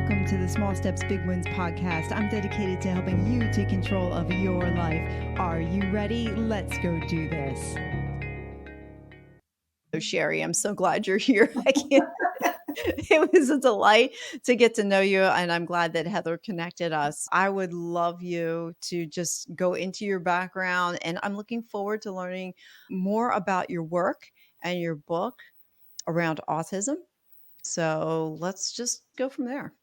Welcome to the Small Steps, Big Wins podcast. I'm dedicated to helping you take control of your life. Are you ready? Let's go do this. So Cheri, I'm so glad you're here. It was a delight to get to know you, and I'm glad that Heather connected us. I would love you to just go into your background, and I'm looking forward to learning more about your work and your book around autism. So let's just go from there.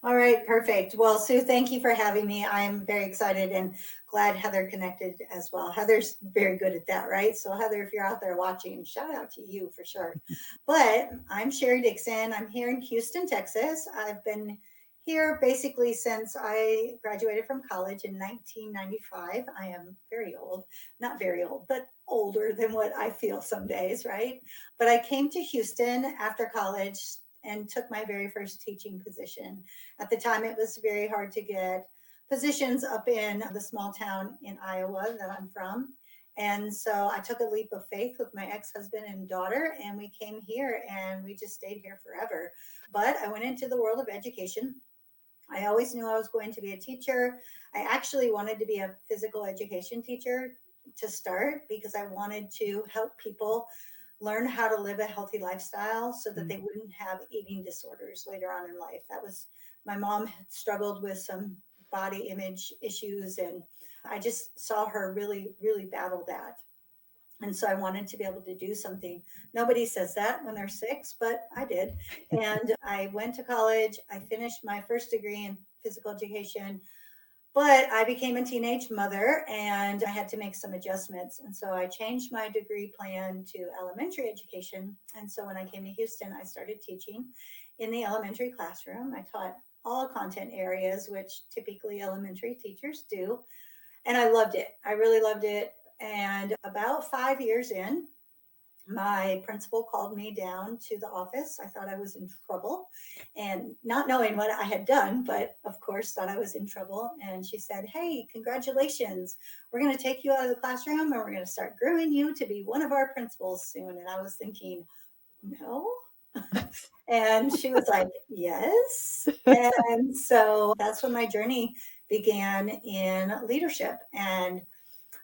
All right, perfect. Well, Sue, thank you for having me. I'm very excited and glad Heather connected as well. Heather's very good at that, right? So Heather, if you're out there watching, shout out to you for sure. But I'm Cheri Dixon. I'm here in Houston, Texas. I've been here basically since I graduated from college in 1995. I am very old, not very old, but older than what I feel some days, right? But I came to Houston after college and took my very first teaching position. At the time, it was very hard to get positions up in the small town in Iowa that I'm from. And so I took a leap of faith with my ex-husband and daughter, and we came here and we just stayed here forever. But I went into the world of education. I always knew I was going to be a teacher. I actually wanted to be a physical education teacher to start because I wanted to help people learn how to live a healthy lifestyle so that they wouldn't have eating disorders later on in life. That was, my mom had struggled with some body image issues, and I just saw her really, really battle that. And so I wanted to be able to do something. Nobody says that when they're 6, but I did. And I went to college. I finished my first degree in physical education, but I became a teenage mother and I had to make some adjustments. And so I changed my degree plan to elementary education. And so when I came to Houston, I started teaching in the elementary classroom. I taught all content areas, which typically elementary teachers do. And I loved it. I really loved it. And about 5 years in, my principal called me down to the office. I thought I was in trouble and not knowing what I had done, but of course thought I was in trouble. And she said, "Hey, congratulations. We're going to take you out of the classroom and we're going to start grooming you to be one of our principals soon." And I was thinking, no. And she was like, yes. And so that's when my journey began in leadership. And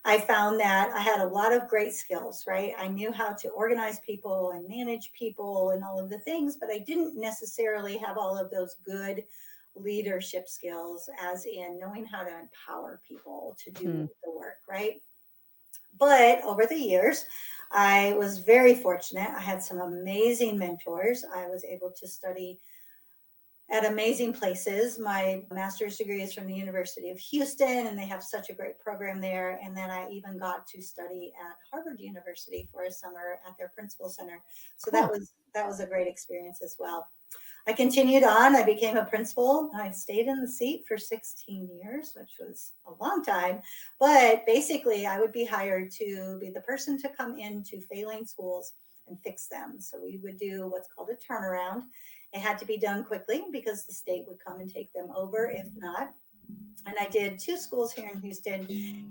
I found that I had a lot of great skills, right? I knew how to organize people and manage people and all of the things, but I didn't necessarily have all of those good leadership skills, as in knowing how to empower people to do the work, right? But over the years, I was very fortunate. I had some amazing mentors. I was able to study at amazing places. My master's degree is from the University of Houston, and they have such a great program there. And then I even got to study at Harvard University for a summer at their principal center. So Cool. that was a great experience as well. I continued on. I became a principal. I stayed in the seat for 16 years, which was a long time. But basically, I would be hired to be the person to come into failing schools and fix them. So we would do what's called a turnaround. It had to be done quickly because the state would come and take them over if not. And I did 2 schools here in Houston.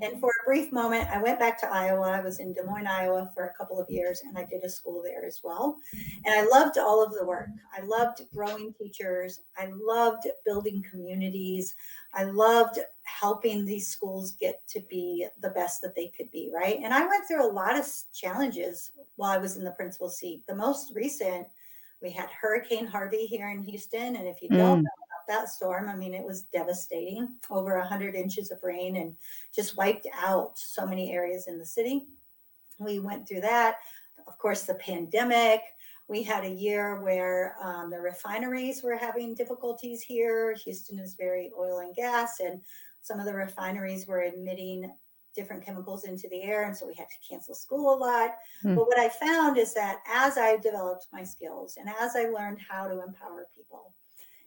And for a brief moment, I went back to Iowa. I was in Des Moines, Iowa for a couple of years, and I did a school there as well. And I loved all of the work. I loved growing teachers. I loved building communities. I loved helping these schools get to be the best that they could be, right? And I went through a lot of challenges while I was in the principal seat. The most recent, we had Hurricane Harvey here in Houston. And if you don't know that storm, I mean, it was devastating, over 100 inches of rain and just wiped out so many areas in the city. We went through that. Of course, the pandemic. We had a year where the refineries were having difficulties here. Houston is very oil and gas, and some of the refineries were emitting different chemicals into the air. And so we had to cancel school a lot. But what I found is that as I developed my skills and as I learned how to empower people,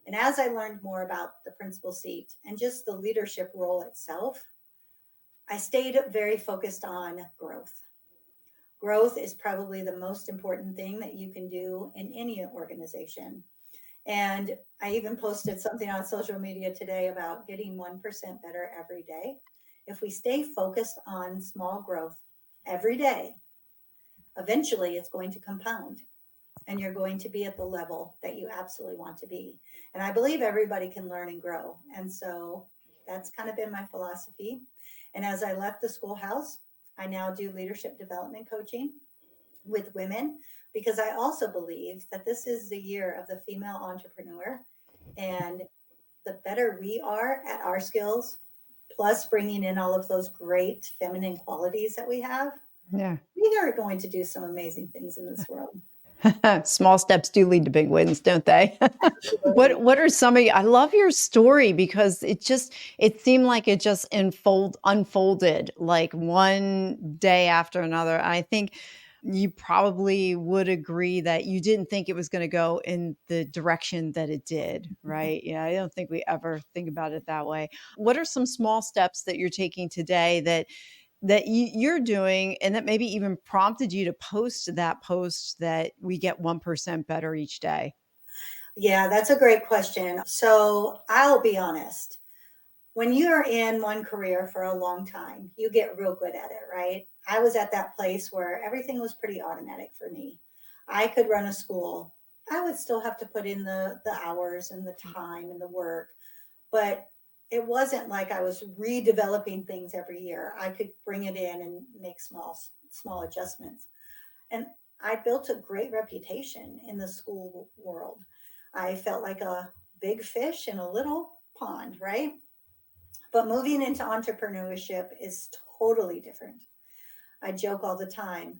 and as I learned more about the principal seat and just the leadership role itself, I stayed very focused on growth. Growth is probably the most important thing that you can do in any organization. And I even posted something on social media today about getting 1% better every day. If we stay focused on small growth every day, eventually it's going to compound. and you're going to be at the level that you absolutely want to be. And I believe everybody can learn and grow. And so that's kind of been my philosophy. And as I left the schoolhouse, I now do leadership development coaching with women because I also believe that this is the year of the female entrepreneur. And the better we are at our skills, plus bringing in all of those great feminine qualities that we have, Yeah. we are going to do some amazing things in this world. Small steps do lead to big wins, don't they? Absolutely. What are some of I love your story because it seemed like it just unfolded like one day after another. And I think you probably would agree that you didn't think it was going to go in the direction that it did, right? Yeah, I don't think we ever think about it that way. What are some small steps that you're taking today that you're doing and that maybe even prompted you to post that post that we get 1% better each day? Yeah, that's a great question. So I'll be honest. When you're in one career for a long time, you get real good at it, right? I was at that place where everything was pretty automatic for me. I could run a school. I would still have to put in the hours and the time and the work, but it wasn't like I was redeveloping things every year. I could bring it in and make small adjustments. And I built a great reputation in the school world. I felt like a big fish in a little pond, right? But moving into entrepreneurship is totally different. I joke all the time.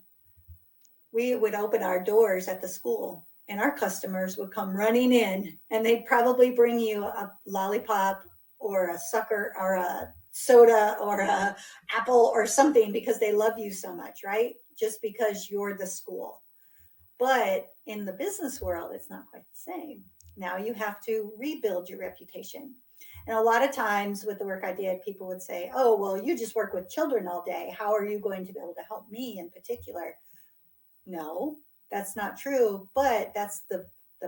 We would open our doors at the school and our customers would come running in and they'd probably bring you a lollipop or a sucker or a soda or a apple or something because they love you so much, right? Just because you're the school. But in the business world, it's not quite the same. Now you have to rebuild your reputation. And a lot of times with the work I did, people would say, oh, well, you just work with children all day. How are you going to be able to help me in particular? No, that's not true. But that's the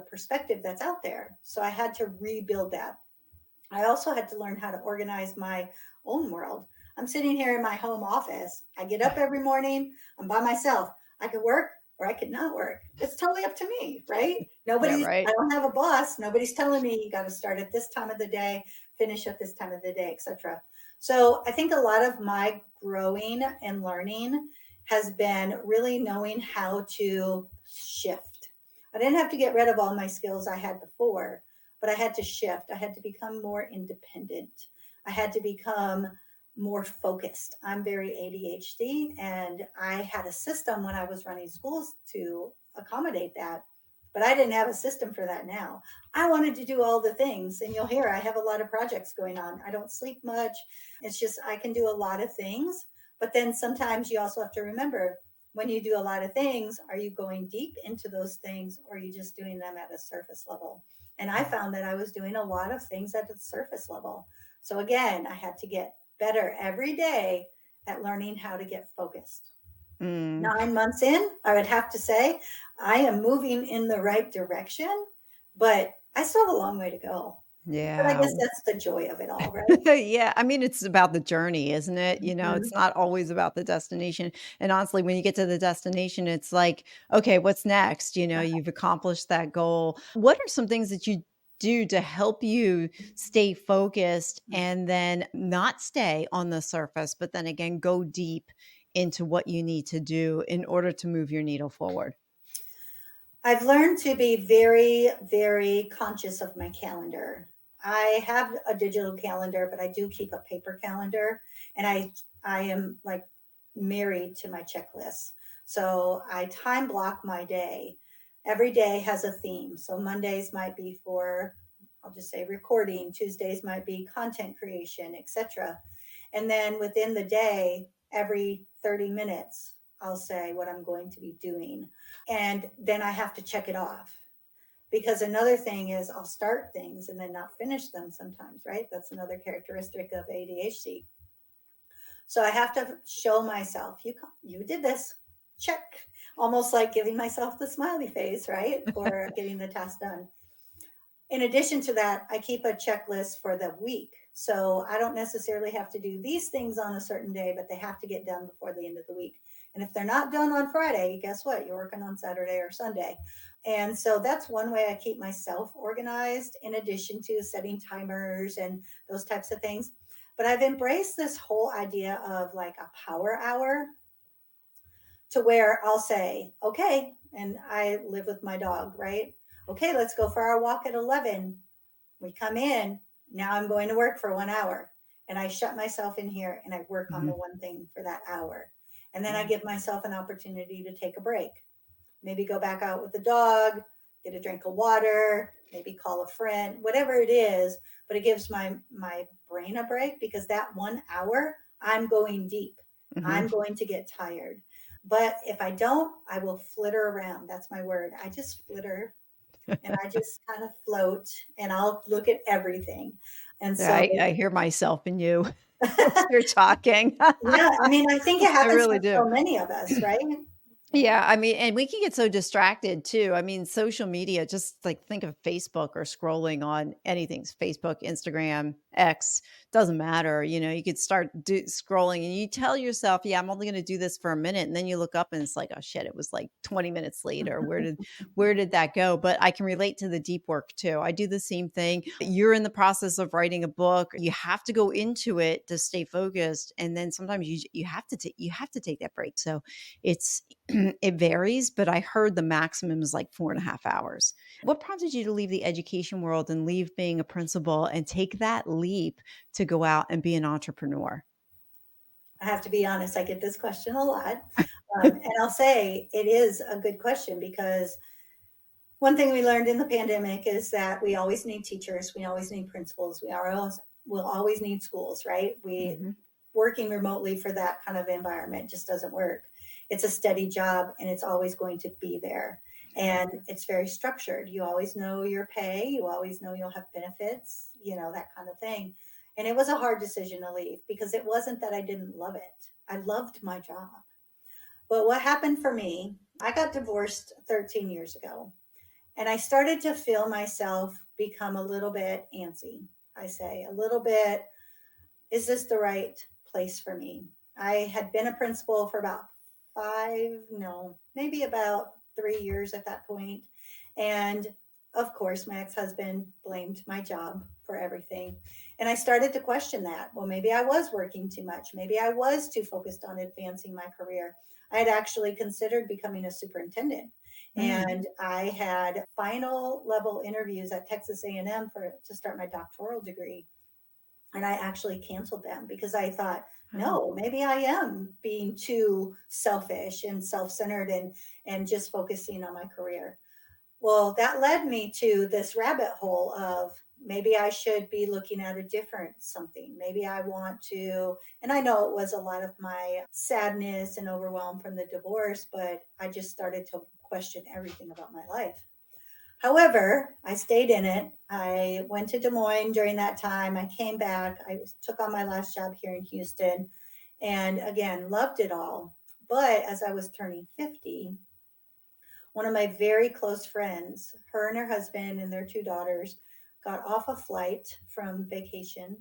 perspective that's out there. So I had to rebuild that. I also had to learn how to organize my own world. I'm sitting here in my home office. I get up every morning. I'm by myself. I could work or I could not work. It's totally up to me, right? Yeah, I right. don't have a boss. Nobody's telling me you got to start at this time of the day, finish at this time of the day, etc. So I think a lot of my growing and learning has been really knowing how to shift. I didn't have to get rid of all my skills I had before, but I had to shift. I had to become more independent. I had to become more focused. I'm very ADHD, and I had a system when I was running schools to accommodate that. But I didn't have a system for that now. I wanted to do all the things, and you'll hear I have a lot of projects going on. I don't sleep much. It's just I can do a lot of things. But then sometimes you also have to remember when you do a lot of things, are you going deep into those things or are you just doing them at a surface level? And I found that I was doing a lot of things at the surface level. So again, I had to get better every day at learning how to get focused. Mm, 9 months in, I would have to say I am moving in the right direction, but I still have a long way to go. But I yeah. guess that's the joy of it all, right? Yeah, I mean, it's about the journey, isn't it? It's Mhm. not always about the destination. And honestly, when you get to the destination, it's like, okay, what's next? You've accomplished that goal. What are some things that you do to help you stay focused and then not stay on the surface, but then again, go deep into what you need to do in order to move your needle forward? I've learned to be very, very conscious of my calendar. I have a digital calendar, but I do keep a paper calendar, and I am like married to my checklist. So I time block my day. Every day has a theme. So Mondays might be for, I'll just say recording, Tuesdays might be content creation, etc. And then within the day, every 30 minutes, I'll say what I'm going to be doing, and then I have to check it off. Because another thing is I'll start things and then not finish them sometimes, right? That's another characteristic of ADHD. So I have to show myself, you did this, check, almost like giving myself the smiley face, right? For getting the task done. In addition to that, I keep a checklist for the week. So I don't necessarily have to do these things on a certain day, but they have to get done before the end of the week. And if they're not done on Friday, guess what? You're working on Saturday or Sunday. And so that's one way I keep myself organized, in addition to setting timers and those types of things. But I've embraced this whole idea of like a power hour, to where I'll say, okay, and I live with my dog, right? Okay, let's go for our walk at 11. We come in, now I'm going to work for 1 hour. And I shut myself in here and I work on the Mhm. one thing for that hour. And then I Yeah. give myself an opportunity to take a break. Maybe go back out with the dog, get a drink of water, maybe call a friend, whatever it is. But it gives my brain a break, because that 1 hour, I'm going deep. Mhm. I'm going to get tired. But if I don't, I will flitter around. That's my word. I just flitter and I just kind of float, and I'll look at everything. And Yeah, so, I hear myself in you as you're talking. yeah, I mean, I think it I happens really for do. so many of us, right? Yeah. Yeah, I mean, and we can get so distracted too. I mean, social media, just like think of Facebook or scrolling on anything's Facebook, Instagram, X, doesn't matter. You could start scrolling and you tell yourself, yeah, I'm only going to do this for a minute. And then you look up and it's like, oh shit, it was like 20 minutes later. Where did that go? But I can relate to the deep work too. I do the same thing. You're in the process of writing a book. You have to go into it to stay focused. And then sometimes you have to take that break. So it's it varies, but I heard the maximum is like 4.5 hours. What prompted you to leave the education world and leave being a principal and take that leap to go out and be an entrepreneur? I have to be honest, I get this question a lot. And I'll say it is a good question, because one thing we learned in the pandemic is that we always need teachers, we always need principals, we'll always need schools, right? We Mhm. Working remotely for that kind of environment just doesn't work. It's a steady job and it's always going to be there. And it's very structured. You always know your pay, you always know you'll have benefits, that kind of thing. And it was a hard decision to leave, because it wasn't that I didn't love it. I loved my job. But what happened for me, I got divorced 13 years ago, and I started to feel myself become a little bit antsy. I say a little bit, is this the right place for me? I had been a principal for about no, maybe about 3 years at that point. And of course, my ex husband blamed my job for everything. And I started to question that. Well, maybe I was working too much. Maybe I was too focused on advancing my career. I had actually considered becoming a superintendent, Mm. and I had final level interviews at Texas A&M to start my doctoral degree, and I actually canceled them because I thought, Oh. no, maybe I am being too selfish and self-centered, and just focusing on my career. Well, that led me to this rabbit hole of, maybe I should be looking at a different something. Maybe I want to, and I know it was a lot of my sadness and overwhelm from the divorce, but I just started to question everything about my life. However, I stayed in it. I went to Des Moines during that time. I came back. I took on my last job here in Houston, and again, loved it all. But as I was turning 50, one of my very close friends, her and her husband and their two daughters, got off a flight from vacation.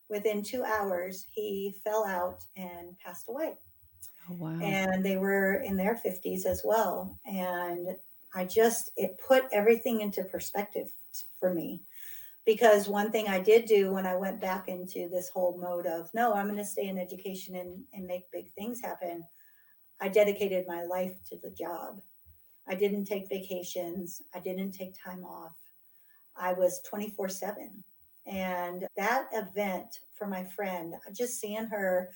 Within 2 hours, he fell out and passed away. Oh, wow. And they were in their 50s as well. And it put everything into perspective for me, because one thing I did do when I went back into this whole mode of, no, I'm going to stay in education and make big things happen, I dedicated my life to the job. I didn't take vacations, I didn't take time off. I was 24/7. And that event for my friend, just seeing her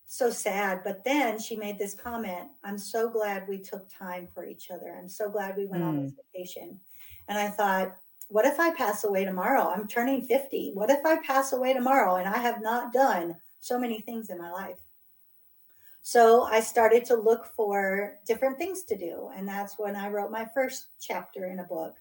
so sad. But then she made this comment, I'm so glad we took time for each other. I'm so glad we went on this Mm. vacation. And I thought, what if I pass away tomorrow? I'm turning 50. What if I pass away tomorrow and I have not done so many things in my life? So I started to look for different things to do. And that's when I wrote my first chapter in a book.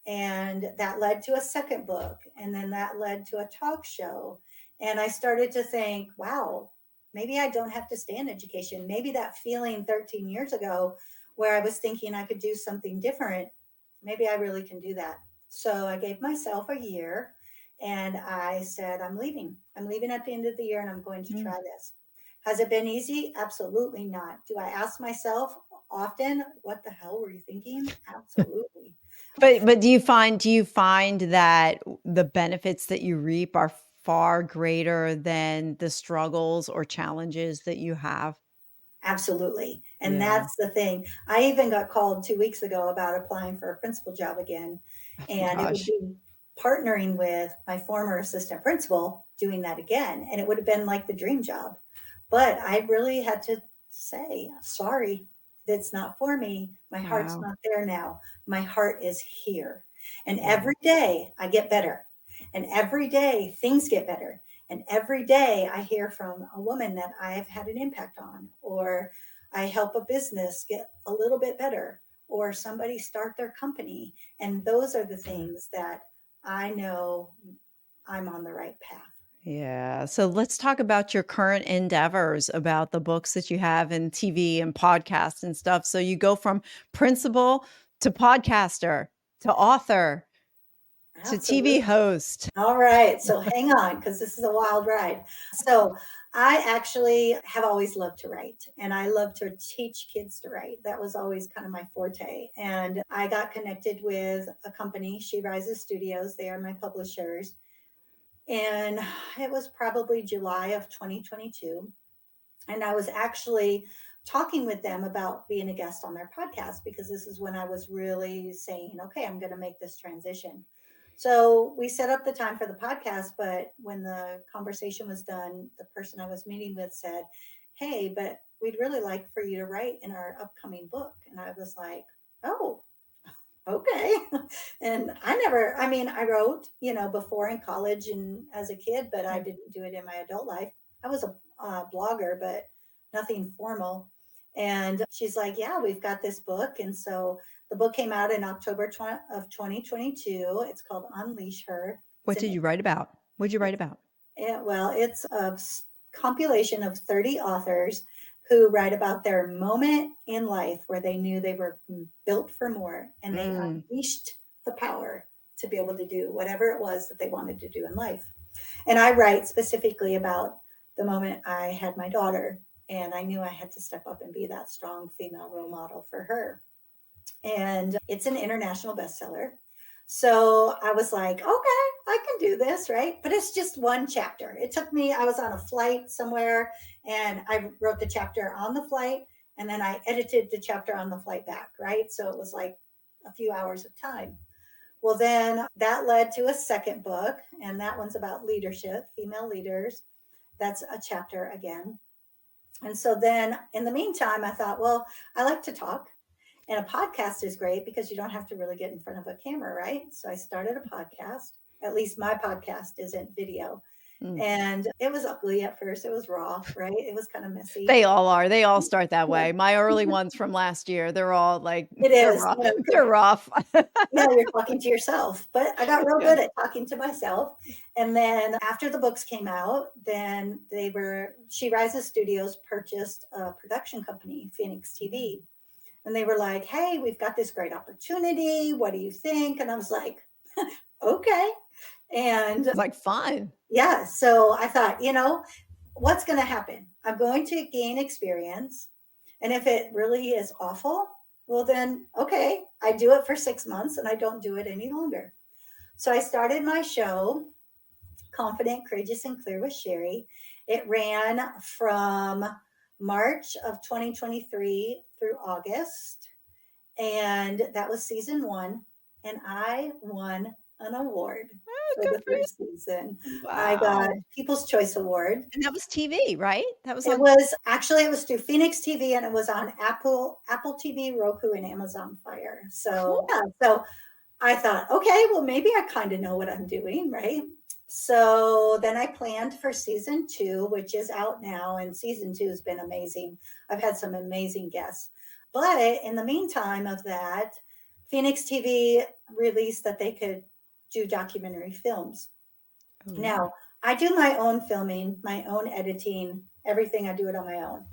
And that led to a second book. And then that led to a talk show. And I started to think, wow, maybe I don't have to stay in education. Maybe that feeling 13 years ago, where I was thinking I could do something different, maybe I really can do that. So I gave myself a year and I said, I'm leaving. I'm leaving at the end of the year and I'm going to Mm. try this. Has it been easy? Absolutely not. Do I ask myself often, what the hell were you thinking? Absolutely. But do you find that the benefits that you reap are far greater than the struggles or challenges that you have? Absolutely. And Yeah. that's the thing. I even got called 2 weeks ago about applying for a principal job again. Oh my And it would gosh. be partnering with my former assistant principal doing that again. And it would have been like the dream job. But I really had to say, sorry, that's not for me. My heart's Wow. not there now. My heart is here. And Yeah. every day I get better. And every day things get better. And every day I hear from a woman that I have had an impact on, or I help a business get a little bit better, or somebody start their company. And those are the Yeah. things that I know I'm on the right path. Yeah. So let's talk about your current endeavors, about the books that you have and TV and podcasts and stuff. So you go from principal to podcaster to author to TV Absolutely. host. All right. So hang on, because this is a wild ride. So I actually have always loved to write, and I love to teach kids to write. That was always kind of my forte. And I got connected with a company, She Rises Studios. They are my publishers. And it was probably July of 2022. And I was actually talking with them about being a guest on their podcast, because this is when I was really saying, okay, I'm going to make this transition. So we set up the time for the podcast, but when the conversation was done, the person I was meeting with said, hey, but we'd really like for you to write in our upcoming book. And I was like, oh, okay. And I mean, I wrote, before in college and as a kid, but I Yeah. didn't do it in my adult life. I was a blogger, but nothing formal. And she's like, yeah, we've got this book. And so the book came out in October of 2022. It's called Unleash Her. It's What an did you write about? What did you write it's about? well, it's a compilation of 30 authors who write about their moment in life where they knew they were built for more, and they Mm. unleashed the power to be able to do whatever it was that they wanted to do in life. And I write specifically about the moment I had my daughter, and I knew I had to step up and be that strong female role model for her. And it's an international bestseller. So I was like, okay, I can do this, right? But it's just one chapter. It took me, I was on a flight somewhere, and I wrote the chapter on the flight, and then I edited the chapter on the flight back, right? So it was like a few hours of time. Well, then that led to a second book, and that one's about leadership, female leaders. That's a chapter again. And so then in the meantime, I thought, well, I like to talk. And a podcast is great because you don't have to really get in front of a camera, right? So I started a podcast. At least my podcast isn't video. Mm. And it was ugly at first. It was raw, right? It was kind of messy. They all are. They all start that Yeah, way. My early ones from last year, they're all like it they're is. rough. They're rough. Yeah, you're talking to yourself. But I got real Yeah. good at talking to myself. And then after the books came out, then She Rises Studios purchased a production company, Phoenix Mm. TV. And they were like, hey, we've got this great opportunity. What do you think? And I was like, okay. And It's like fun. yeah, so I thought, what's going to happen? I'm going to gain experience. And if it really is awful, well, then, okay, I do it for 6 months and I don't do it any longer. So I started my show, Confident, Courageous, and Clear with Cheri. It ran from March of 2023 through August, and that was season one. And I won an award Oh, for good the for you. first season. I got Wow. People's Choice Award. And that was TV, right? That was It on was actually, it was through Phoenix TV, and it was on Apple TV, Roku, and Amazon Fire. So cool. yeah, so I thought, okay, well maybe I kind of know what I'm doing, right? So then I planned for season two, which is out now, and season two has been amazing. I've had some amazing guests. But in the meantime of that, Phoenix TV released that they could do documentary films. Oh, yeah. Now, I do my own filming, my own editing, everything. I do it on my own.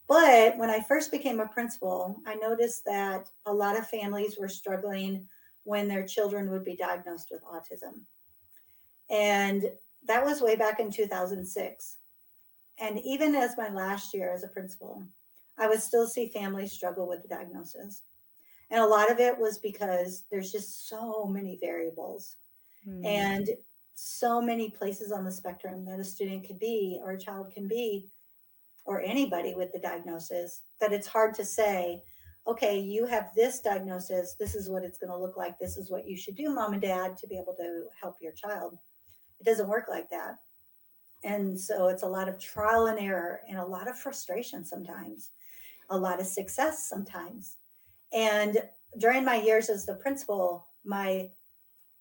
But when I first became a principal, I noticed that a lot of families were struggling when their children would be diagnosed with autism. And that was way back in 2006. And even as my last year as a principal, I would still see families struggle with the diagnosis. And a lot of it was because there's just so many variables Mm. and so many places on the spectrum that a student could be or a child can be, or anybody with the diagnosis, that it's hard to say, okay, you have this diagnosis, this is what it's going to look like, this is what you should do, mom and dad, to be able to help your child. It doesn't work like that. And so it's a lot of trial and error and a lot of frustration sometimes, a lot of success sometimes. And during my years as the principal, my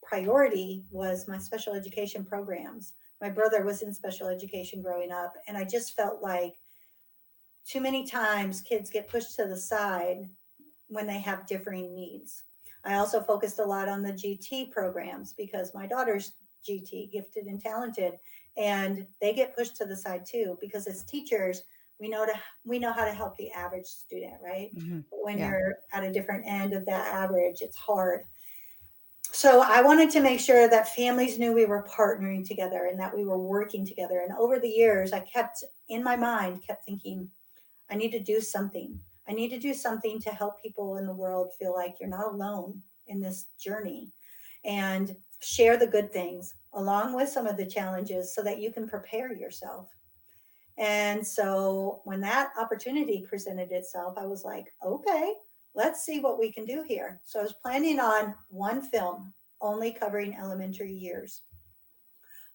priority was my special education programs. My brother was in special education growing up, and I just felt like too many times kids get pushed to the side when they have differing needs. I also focused a lot on the GT programs because my daughter's GT, gifted and talented, and they get pushed to the side too because as teachers, we know how to help the average student, right? Hmm. But when Yeah. you're at a different end of that average, it's hard. So I wanted to make sure that families knew we were partnering together and that we were working together. And over the years, I kept in my mind, kept thinking, I need to do something. I need to do something to help people in the world feel like you're not alone in this journey and share the good things along with some of the challenges so that you can prepare yourself. And so when that opportunity presented itself, I was like, okay, let's see what we can do here. So I was planning on one film only covering elementary years.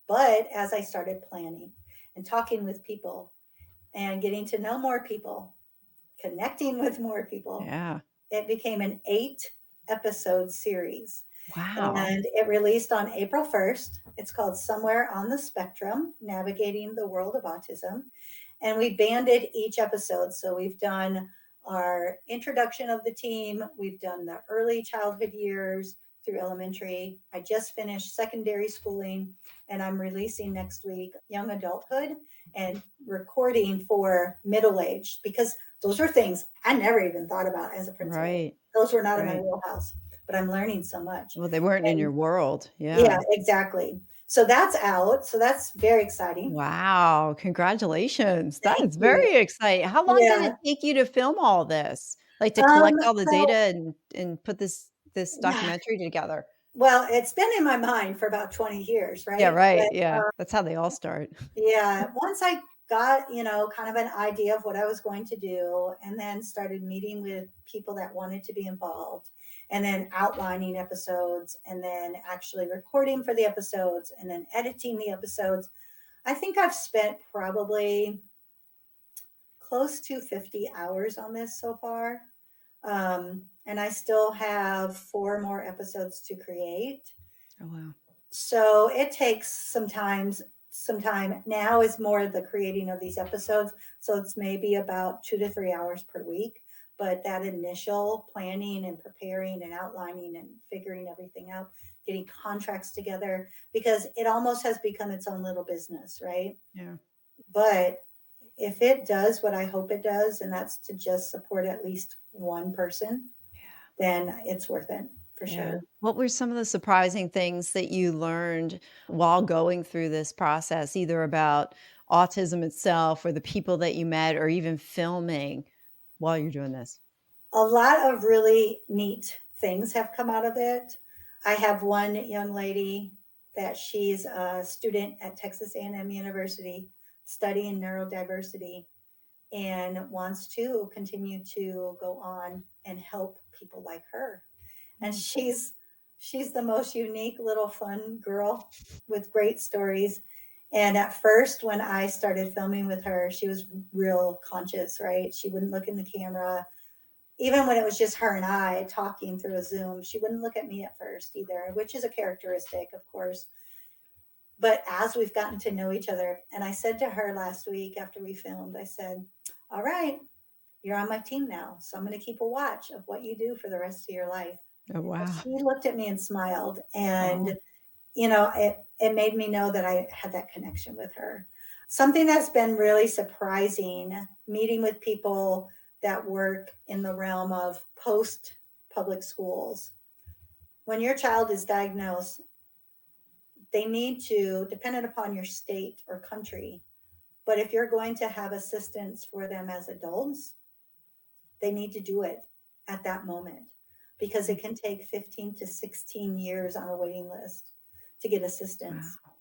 But as I started planning and talking with people and getting to know more people, connecting with more people, Yeah. it became an 8 episode series. Wow. And it released on April 1st. It's called Somewhere on the Spectrum, Navigating the World of Autism. And we banded each episode. So we've done our introduction of the team, we've done the early childhood years through elementary. I just finished secondary schooling, and I'm releasing next week young adulthood and recording for middle age because those are things I never even thought about as a principal. Right. Those were not in my Right. wheelhouse, but I'm learning so much. Well, they weren't in And your world. yeah, Yeah. exactly. So that's out. So that's very exciting. Wow, congratulations. That Thank is you. very exciting. How long did Yeah. it take you to film all this? Like, to collect all the data So and put this yeah, documentary together? well, it's been in my mind for about 20 years, Yeah, right? right, But yeah. That's how they all start. yeah, once I got, kind of an idea of what I was going to do, and then started meeting with people that wanted to be involved, and then outlining episodes, and then actually recording for the episodes, and then editing the episodes, I think I've spent probably close to 50 hours on this so far. And I still have 4 more episodes to create. Oh, wow. So it takes some time. Now is more the creating of these episodes. So it's maybe about 2 to 3 hours per week. But that initial planning and preparing and outlining and figuring everything out, getting contracts together, because it almost has become its own little business, right? Yeah. But if it does what I hope it does, and that's to just support at least one person, then it's worth it for Yeah. sure. What were some of the surprising things that you learned while going through this process, either about autism itself or the people that you met or even filming while you're doing this? A lot of really neat things have come out of it. I have one young lady that she's a student at Texas A&M University studying neurodiversity and wants to continue to go on and help people like her. And Mm. she's the most unique little fun girl with great stories. And at first when I started filming with her, she was real conscious, right? She wouldn't look in the camera. Even when it was just her and I talking through a Zoom, she wouldn't look at me at first either, which is a characteristic, of course. But as we've gotten to know each other, and I said to her last week after we filmed, I said, all right, you're on my team now. So I'm going to keep a watch of what you do for the rest of your life. Oh, And wow. she looked at me and smiled. And, Oh, it made me know that I had that connection with her. Something that's been really surprising, meeting with people that work in the realm of post public schools. When your child is diagnosed, they need to, dependent upon your state or country, But if you're going to have assistance for them as adults, they need to do it at that moment because it can take 15 to 16 years on a waiting list to get assistance. Wow.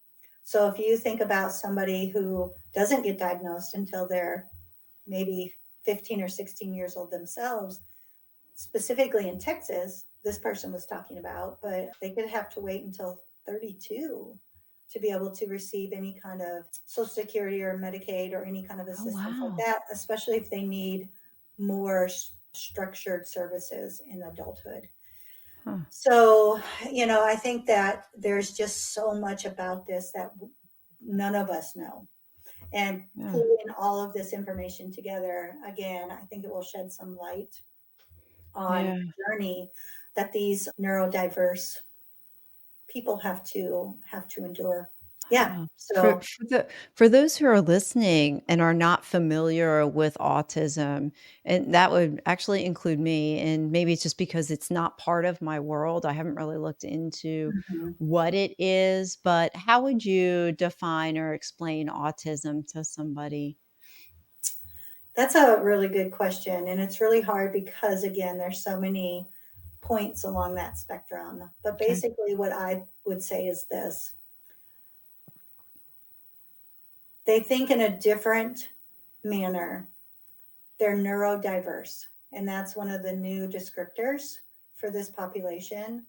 So if you think about somebody who doesn't get diagnosed until they're maybe 15 or 16 years old themselves, specifically in Texas, this person was talking about, but they could have to wait until 32 to be able to receive any kind of Social Security or Medicaid or any kind of Oh, assistance like wow. that, especially if they need more structured services in adulthood. Huh. So, I think that there's just so much about this that none of us know. And Yeah. pulling all of this information together, again, I think it will shed some light on Yeah. the journey that these neurodiverse people have to endure. Yeah. Wow. For So for the for those who are listening and are not familiar with autism, and that would actually include me, and maybe it's just because it's not part of my world, I haven't really looked into mhm. what it is, but how would you define or explain autism to somebody? That's a really good question. And it's really hard because, again, there's so many points along that spectrum. But Okay. basically, what I would say is this: they think in a different manner, they're neurodiverse. And that's one of the new descriptors for this population,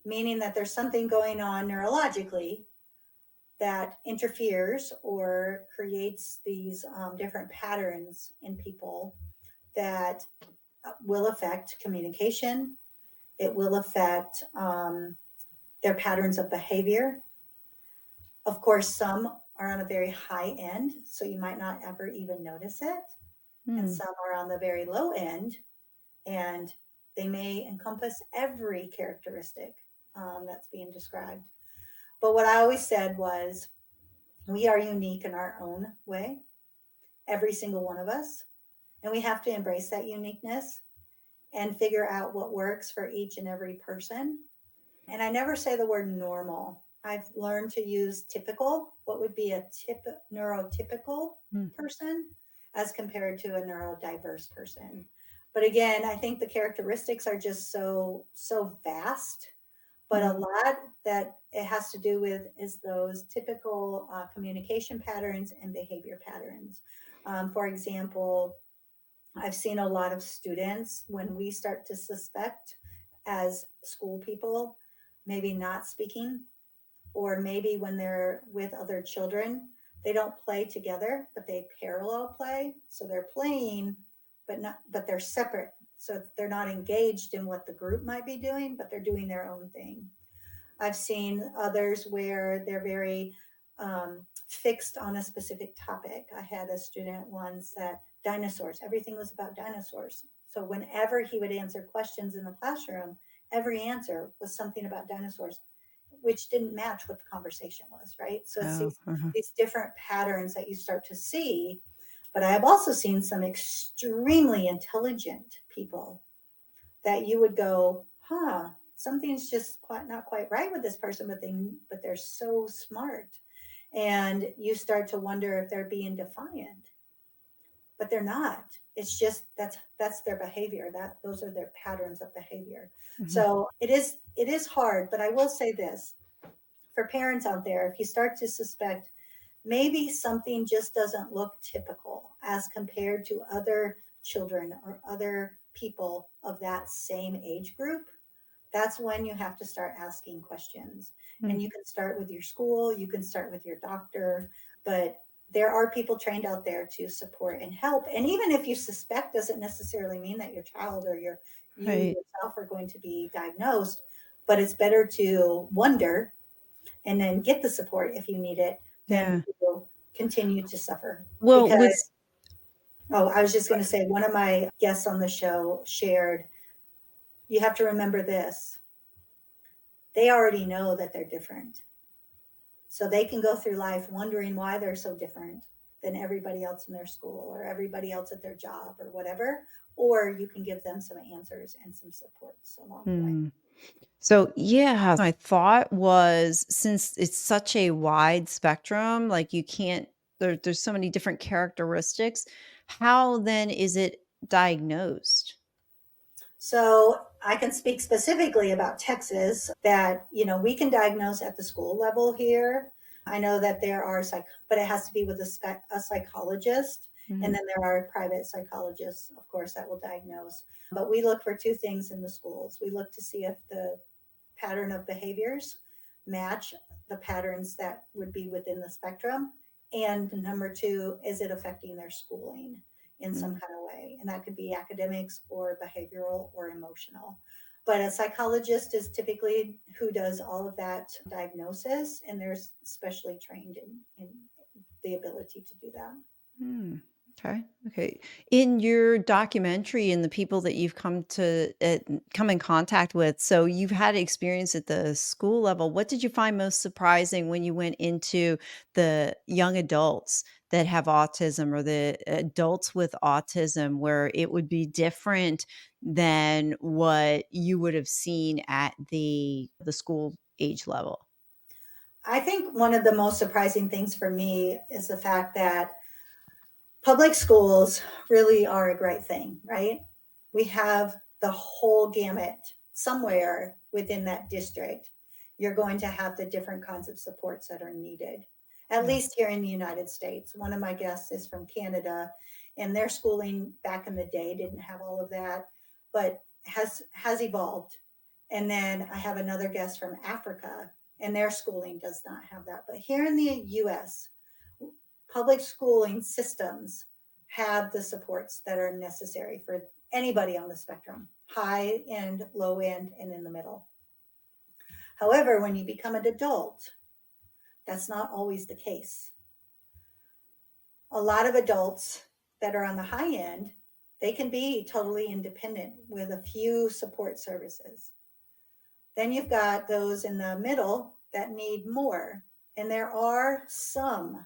meaning that there's something going on neurologically that interferes or creates these different patterns in people that will affect communication. It will affect their patterns of behavior. Of course, some are on a very high end, so you might not ever even notice it. And Hmm. some are on the very low end, and they may encompass every characteristic that's being described. But what I always said was, we are unique in our own way, every single one of us. And we have to embrace that uniqueness and figure out what works for each and every person. And I never say the word normal. I've learned to use typical, what would be a neurotypical Hmm. person as compared to a neurodiverse person. But again, I think the characteristics are just so vast, but a Hmm. lot that it has to do with is those typical communication patterns and behavior patterns. For example, I've seen a lot of students when we start to suspect as school people, maybe not speaking, or maybe when they're with other children, they don't play together, but they parallel play. So they're playing, but they're separate. So they're not engaged in what the group might be doing, but they're doing their own thing. I've seen others where they're very fixed on a specific topic. I had a student once that dinosaurs, everything was about dinosaurs. So whenever he would answer questions in the classroom, every answer was something about dinosaurs, which didn't match what the conversation was, right? So it's Oh, uh-huh. these different patterns that you start to see. But I have also seen some extremely intelligent people that you would go, huh, something's just quite not quite right with this person, but they're so smart. And you start to wonder if they're being defiant, but they're not. It's just that's their behavior. That those are their patterns of behavior. Mhm. So it is hard, but I will say this for parents out there, if you start to suspect maybe something just doesn't look typical as compared to other children or other people of that same age group, that's when you have to start asking questions. Mm. And you can start with your school, you can start with your doctor, but there are people trained out there to support and help. And even if you suspect, doesn't necessarily mean that your child or you Right. yourself are going to be diagnosed, but it's better to wonder and then get the support if you need it than Yeah. to continue to suffer. Well, was Because, oh, I was just going to say, one of my guests on the show shared, you have to remember this: they already know that they're different. So they can go through life wondering why they're so different than everybody else in their school or everybody else at their job or whatever. Or you can give them some answers and some supports along the way. hmm. So, yeah, my thought was since it's such a wide spectrum, like you can't there's so many different characteristics. How then is it diagnosed? So I can speak specifically about Texas that, we can diagnose at the school level here. I know that there are but it has to be with a psychologist. And Mhm. then there are private psychologists, of course, that will diagnose. But we look for two things in the schools. We look to see if the pattern of behaviors match the patterns that would be within the spectrum. And number two, is it affecting their schooling in some Mm. kind of way? And that could be academics or behavioral or emotional. But a psychologist is typically who does all of that diagnosis, and they're specially trained in the ability to do that. Hmm. Okay. Okay. In your documentary and the people that you've come in contact with, so you've had experience at the school level. What did you find most surprising when you went into the young adults that have autism or the adults with autism, where it would be different than what you would have seen at the school age level? I think one of the most surprising things for me is the fact that public schools really are a great thing, right? We have the whole gamut somewhere within that district. You're going to have the different kinds of supports that are needed, at Yeah. least here in the United States. One of my guests is from Canada, and their schooling back in the day didn't have all of that, but has evolved. And then I have another guest from Africa, and their schooling does not have that. But here in the US, public schooling systems have the supports that are necessary for anybody on the spectrum, high end, low end, and in the middle. However, when you become an adult, that's not always the case. A lot of adults that are on the high end, they can be totally independent with a few support services. Then you've got those in the middle that need more. And there are some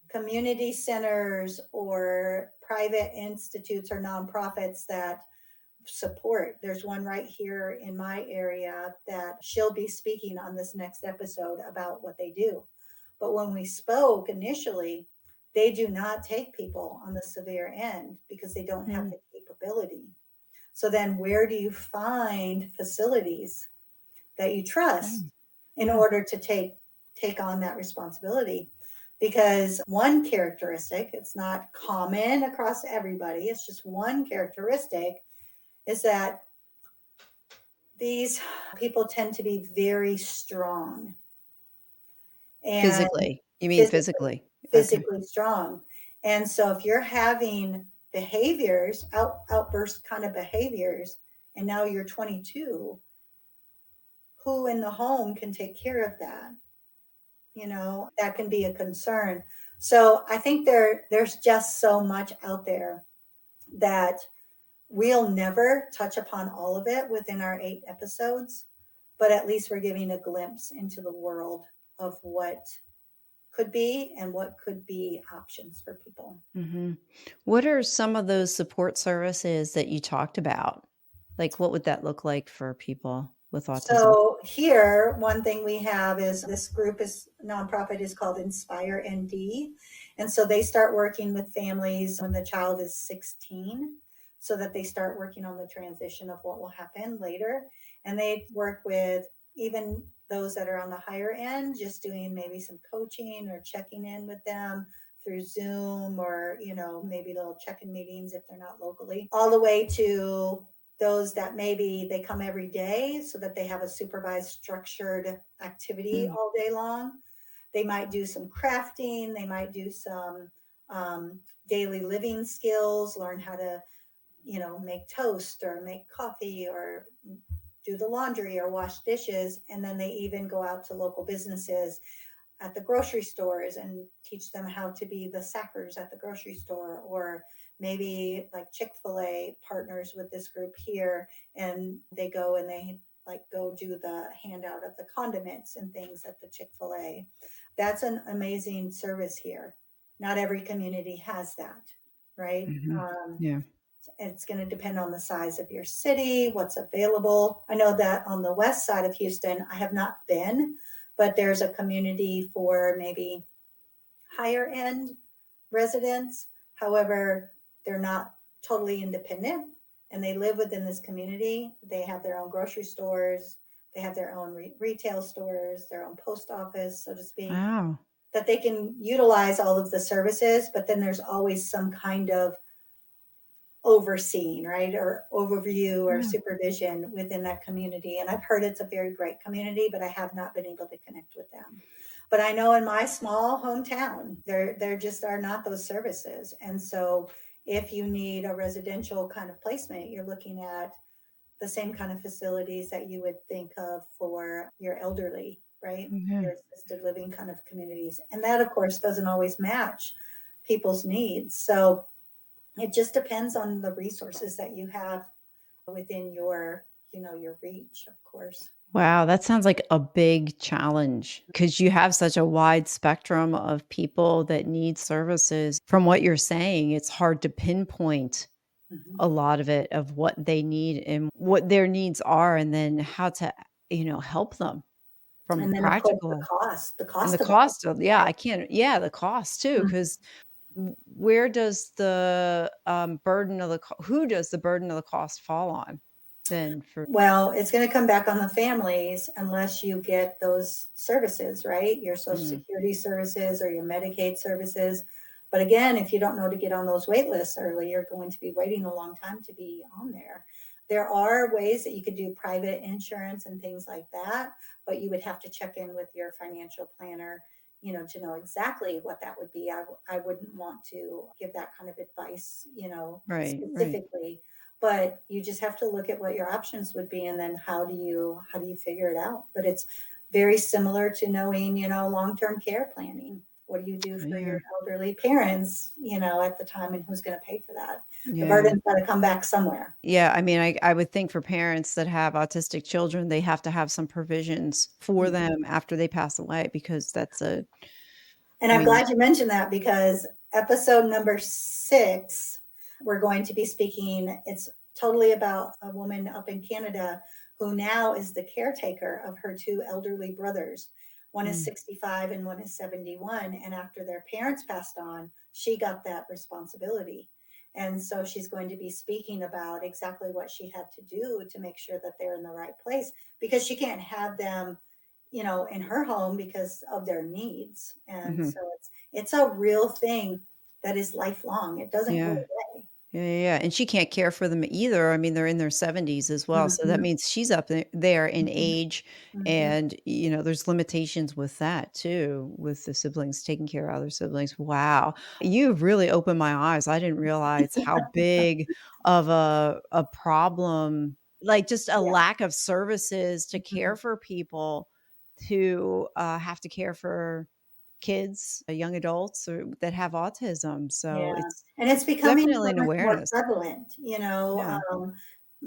community centers or private institutes or nonprofits that support. There's one right here in my area that she'll be speaking on this next episode about what they do. But when we spoke initially, they do not take people on the severe end because they don't have Mm. the capability. So then where do you find facilities that you trust Okay. in Yeah. order to take on that responsibility? Because one characteristic, it's not common across everybody, it's just one characteristic, is that these people tend to be very strong and Physically. You mean physically physically? Okay. physically strong. And so if you're having behaviors, outburst kind of behaviors, and now you're 22, who in the home can take care of that? That can be a concern. So I think there's just so much out there that we'll never touch upon all of it within our 8 episodes, but at least we're giving a glimpse into the world of what could be and what could be options for people. Mhm. What are some of those support services that you talked about? Like, what would that look like for people with autism? So here, one thing we have is this group is nonprofit is called Inspire ND. And so they start working with families when the child is 16 so that they start working on the transition of what will happen later. And they work with even those that are on the higher end, just doing maybe some coaching or checking in with them through Zoom or, maybe little check-in meetings if they're not locally, all the way to those that maybe they come every day so that they have a supervised structured activity Mm. all day long. They might do some crafting, they might do some daily living skills, learn how to make toast or make coffee or do the laundry or wash dishes. And then they even go out to local businesses at the grocery stores and teach them how to be the sackers at the grocery store. Or maybe like Chick-fil-A partners with this group here, and they go and they like go do the handout of the condiments and things at the Chick-fil-A. That's an amazing service here. Not every community has that, right? Mhm. Yeah. It's going to depend on the size of your city, what's available. I know that on the west side of Houston, I have not been, but there's a community for maybe higher end residents. However, they're not totally independent and they live within this community. They have their own grocery stores, they have their own retail stores, their own post office, so to speak, Wow. that they can utilize all of the services, but then there's always some kind of overseeing, right? Or overview or Yeah. supervision within that community. And I've heard it's a very great community, but I have not been able to connect with them. But I know in my small hometown, there just are not those services. And so if you need a residential kind of placement, you're looking at the same kind of facilities that you would think of for your elderly, right? Yeah. Your assisted living kind of communities. And that, of course, doesn't always match people's needs. So it just depends on the resources that you have within your, your reach, of course. Wow, that sounds like a big challenge because you have such a wide spectrum of people that need services. From what you're saying, it's hard to pinpoint Mhm. a lot of it, of what they need and what their needs are, and then how to, help them from a And then, of course, practical the and the cost of all of cost of, this, yeah, right? I can't, yeah, the cost too, Mhm. because where does the, burden of the co who does the burden of the cost fall on then for Well, it's going to come back on the families unless you get those services, right? Your Social mm, Security services or your Medicaid services. But again, if you don't know to get on those wait lists early, you're going to be waiting a long time to be on there. There are ways that you could do private insurance and things like that, but you would have to check in with your financial planner, to know exactly what that would be. I wouldn't want to give that kind of advice, right, right. specifically, but you just have to look at what your options would be and then how do you figure it out. But it's very similar to knowing, long-term care planning. What do you do for your Yeah, elderly parents, at the time, and who's going to pay for that? The yeah. burden's got to come back somewhere. Yeah, I mean, I would think for parents that have autistic children, they have to have some provisions for Mhm. them after they pass away because that's a And I I'm mean glad you mentioned that because episode number 6, we're going to be speaking. It's totally about a woman up in Canada who now is the caretaker of her 2 elderly brothers. One is mm, 65 and one is 71. And after their parents passed on, she got that responsibility. And so she's going to be speaking about exactly what she had to do to make sure that they're in the right place because she can't have them, in her home because of their needs. And mhm, so it's a real thing that is lifelong. It doesn't go yeah. away. Yeah, yeah, yeah, and she can't care for them either. I mean, they're in their 70s as well, so that Mhm, means she's up there in mhm, age, mhm. and, there's limitations with that too, with the siblings taking care of other siblings. Wow. You've really opened my eyes. I didn't realize how big of a problem, like, just a Yeah. lack of services to care Mhm. for people who, have to care for kids, young adults, or that have autism, so Yeah, it's and it's becoming definitely so an much more awareness. prevalent, Yeah.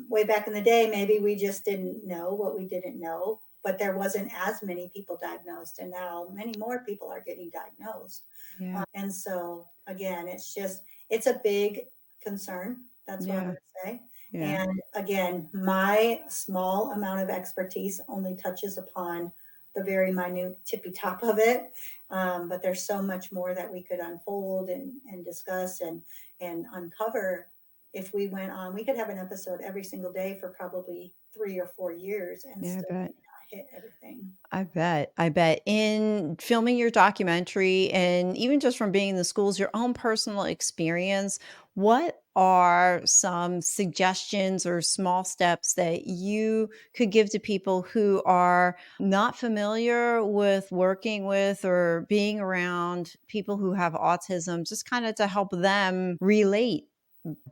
way back in the day, maybe we just didn't know what we didn't know, but there wasn't as many people diagnosed, and now many more people are getting diagnosed. Yeah. And so again, it's a big concern. That's what I'm Yeah. going to say. Yeah. And again, my small amount of expertise only touches upon the very minute tippy top of it. But there's so much more that we could unfold and discuss and uncover if we went on. We could have an episode every single day for probably 3 or 4 years and Yeah, I still bet. may not hit everything. I bet. I bet. In filming your documentary and even just from being in the schools, your own personal experience, what are some suggestions or small steps that you could give to people who are not familiar with working with or being around people who have autism, just kind of to help them relate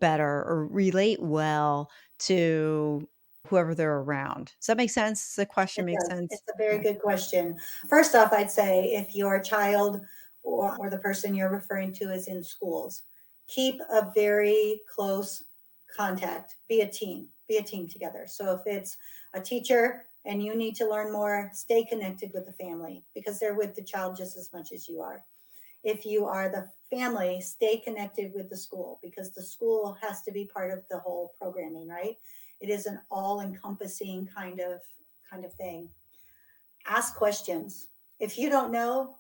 better or relate well to whoever they're around? Does that make sense? Does the question It make does. sense? It's a very Yeah. good question. First off, I'd say if your child or the person you're referring to is in schools, keep a very close contact. Be a team together. So if it's a teacher and you need to learn more, stay connected with the family because they're with the child just as much as you are. If you are the family, stay connected with the school because the school has to be part of the whole programming, right? It is an all-encompassing kind of thing. Ask questions. If you don't know,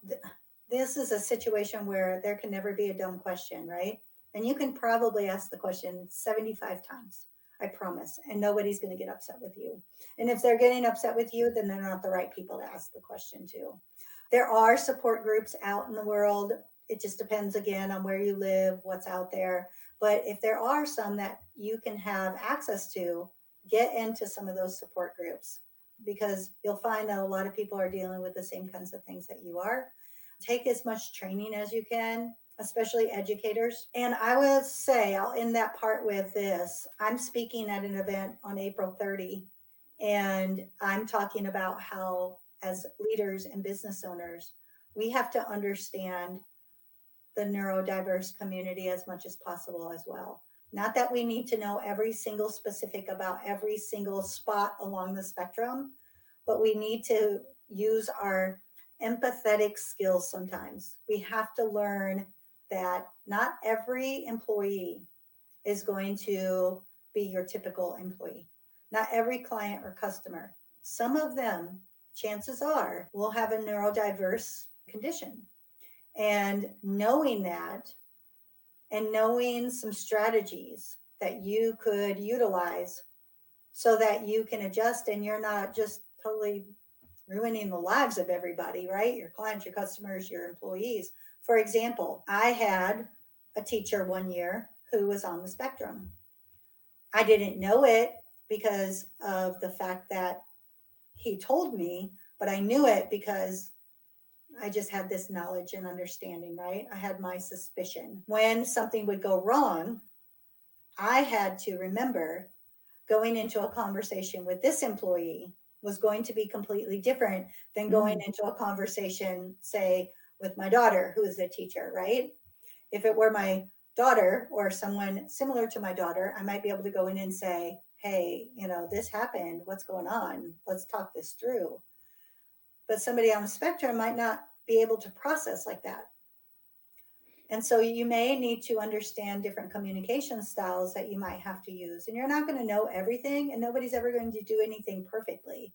this is a situation where there can never be a dumb question, right? And you can probably ask the question 75 times, I promise, and nobody's going to get upset with you. And if they're getting upset with you, then they're not the right people to ask the question to. There are support groups out in the world. It just depends again on where you live, what's out there. But if there are some that you can have access to, get into some of those support groups, because you'll find that a lot of people are dealing with the same kinds of things that you are. Take as much training as you can, especially educators. And I will say, I'll end that part with this. I'm speaking at an event on April 30, and I'm talking about how, as leaders and business owners, we have to understand the neurodiverse community as much as possible as well. Not that we need to know every single specific about every single spot along the spectrum, but we need to use our empathetic skills sometimes. We have to learn that not every employee is going to be your typical employee. Not every client or customer. Some of them, chances are, will have a neurodiverse condition. And knowing that, and knowing some strategies that you could utilize so that you can adjust and you're not just totally ruining the lives of everybody, right? Your clients, your customers, your employees. For example, I had a teacher one year who was on the spectrum. I didn't know it because of the fact that he told me, but I knew it because I just had this knowledge and understanding, right? I had my suspicion. When something would go wrong, I had to remember going into a conversation with this employee was going to be completely different than going into a conversation, say, with my daughter, who is a teacher, right? If it were my daughter or someone similar to my daughter, I might be able to go in and say, hey, this happened. What's going on? Let's talk this through. But somebody on the spectrum might not be able to process like that. And so you may need to understand different communication styles that you might have to use. And you're not going to know everything, and nobody's ever going to do anything perfectly.